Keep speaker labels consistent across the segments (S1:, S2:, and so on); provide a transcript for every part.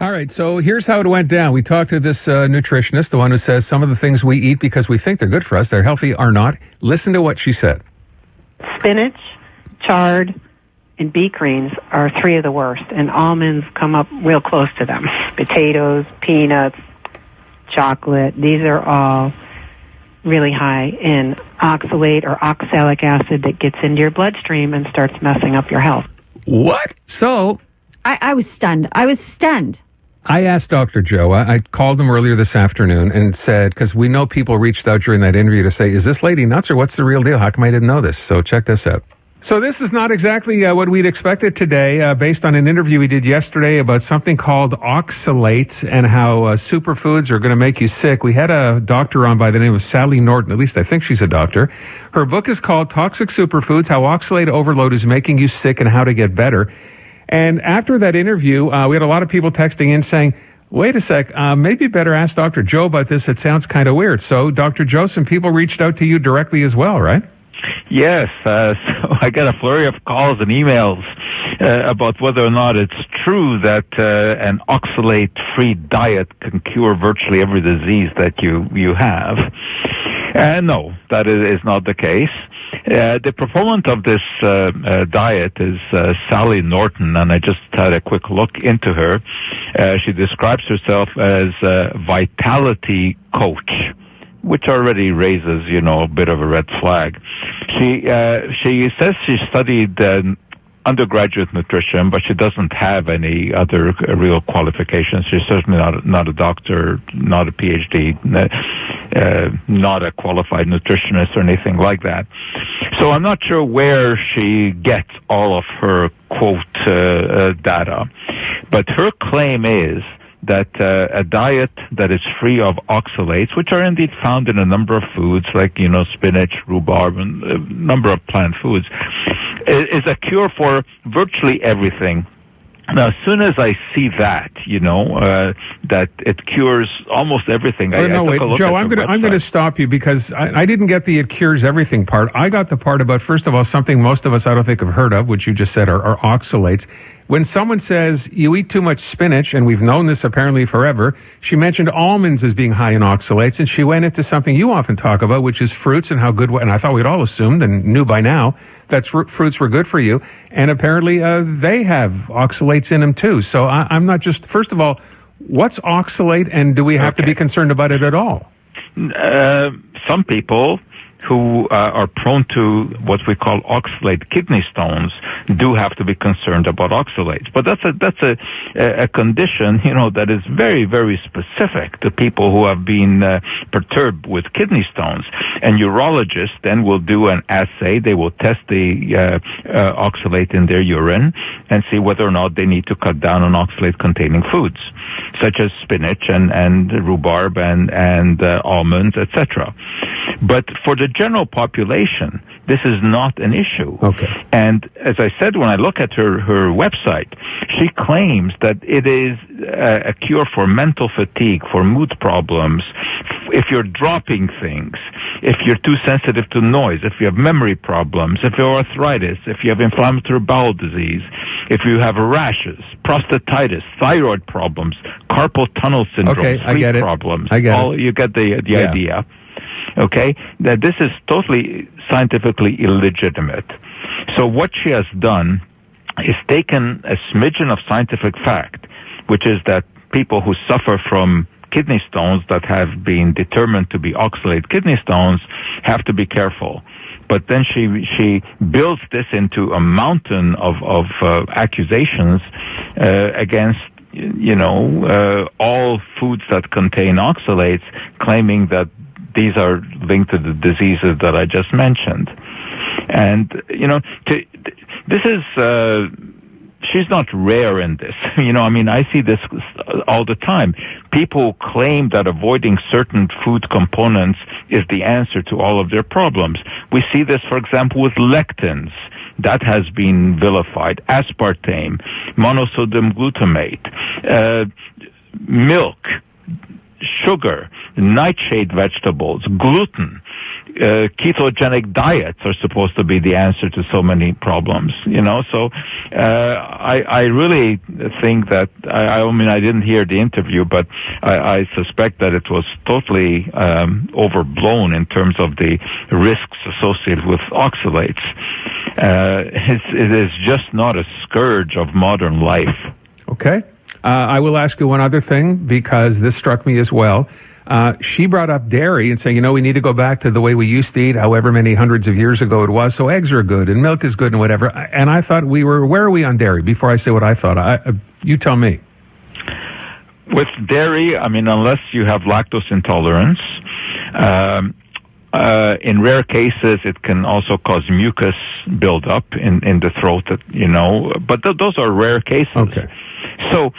S1: All right, so here's how it went down. We talked to this nutritionist, the one who says some of the things we eat because we think they're good for us, they're healthy, are not. Listen to what she said.
S2: Spinach, chard, and beet greens are three of the worst, and almonds come up real close to them. Potatoes, peanuts, chocolate, these are all really high in oxalate or oxalic acid that gets into your bloodstream and starts messing up your health.
S1: What? So...
S3: I was stunned. I
S1: asked Dr. Joe, I called him earlier this afternoon and said, because we know people reached out during that interview to say, is this lady nuts or what's the real deal? How come I didn't know this? So check this out. So this is not exactly what we'd expected today, based on an interview we did yesterday about something called oxalate and how superfoods are going to make you sick. We had a doctor on by the name of Sally Norton, at least I think she's a doctor. Her book is called Toxic Superfoods, How Oxalate Overload is Making You Sick and How to Get Better. And after that interview, we had a lot of people texting in saying, wait a sec, maybe better ask Dr. Joe about this. It sounds kind of weird. So, Dr. Joe, some people reached out to you directly as well, right?
S4: Yes, so I got a flurry of calls and emails about whether or not it's true that an oxalate-free diet can cure virtually every disease that you have. No, that is not the case. The proponent of this diet is Sally Norton, and I just had a quick look into her. She describes herself as a vitality coach, which already raises, a bit of a red flag. She says she studied undergraduate nutrition, but she doesn't have any other real qualifications. She's certainly not a doctor, not a PhD, not a qualified nutritionist or anything like that. So I'm not sure where she gets all of her quote data, but her claim is that a diet that is free of oxalates, which are indeed found in a number of foods like, spinach, rhubarb, and a number of plant foods, is a cure for virtually everything. Now, as soon as I see that, that it cures almost everything.
S1: Joe, I'm going to stop you because I didn't get the it cures everything part. I got the part about, first of all, something most of us I don't think have heard of, which you just said are oxalates. When someone says you eat too much spinach, and we've known this apparently forever, she mentioned almonds as being high in oxalates, and she went into something you often talk about, which is fruits and how good, and I thought we'd all assumed and knew by now that fruits were good for you, and apparently they have oxalates in them too. So I'm not just, first of all, what's oxalate, and do we have to be concerned about it at all?
S4: Some people who are prone to what we call oxalate kidney stones do have to be concerned about oxalates. But that's a condition, that is very, very specific to people who have been perturbed with kidney stones. And urologists then will do an assay. They will test the oxalate in their urine and see whether or not they need to cut down on oxalate-containing foods, such as spinach and rhubarb and almonds, etc. But for the general population, this is not an issue.
S1: Okay.
S4: And as I said, when I look at her website, she claims that it is a cure for mental fatigue, for mood problems, if you're dropping things, if you're too sensitive to noise, if you have memory problems, if you have arthritis, if you have inflammatory bowel disease, if you have rashes, prostatitis, thyroid problems, carpal tunnel syndrome, sleep problems. You get the idea. Okay, that this is totally scientifically illegitimate. So what she has done is taken a smidgen of scientific fact, which is that people who suffer from kidney stones that have been determined to be oxalate kidney stones have to be careful. But then she builds this into a mountain of accusations against all foods that contain oxalates, claiming that these are linked to the diseases that I just mentioned. And, this is, she's not rare in this. I see this all the time. People claim that avoiding certain food components is the answer to all of their problems. We see this, for example, with lectins. That has been vilified. Aspartame, monosodium glutamate, milk, sugar, nightshade vegetables, gluten, ketogenic diets are supposed to be the answer to so many problems, So I really think that, I mean, I didn't hear the interview, but I suspect that it was totally overblown in terms of the risks associated with oxalates. It is just not a scourge of modern life.
S1: Okay. I will ask you one other thing, because this struck me as well. She brought up dairy and saying, we need to go back to the way we used to eat, however many hundreds of years ago it was. So eggs are good and milk is good and whatever. And I thought where are we on dairy? Before I say what I thought, you tell me.
S4: With dairy, I mean, unless you have lactose intolerance, in rare cases, it can also cause mucus buildup in the throat, but those are rare cases.
S1: Okay.
S4: So,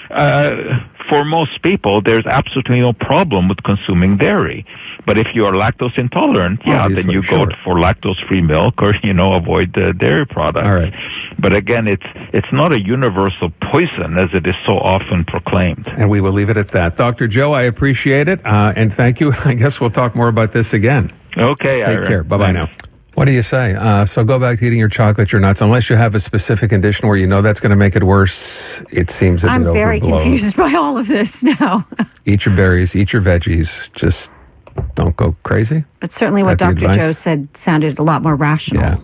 S4: for most people, there's absolutely no problem with consuming dairy. But if you are lactose intolerant, then you go for lactose-free milk or, avoid the dairy products.
S1: All right.
S4: But again, it's not a universal poison as it is so often proclaimed.
S1: And we will leave it at that. Dr. Joe, I appreciate it, and thank you. I guess we'll talk more about this again.
S4: Okay,
S1: Take care. Bye-bye now. What do you say? So go back to eating your chocolate, your nuts, unless you have a specific condition where that's going to make it worse. It seems a bit overblown.
S3: I'm very confused by all of this now.
S1: Eat your berries, eat your veggies. Just don't go crazy.
S3: But certainly what Dr. Joe said sounded a lot more rational.
S1: Yeah.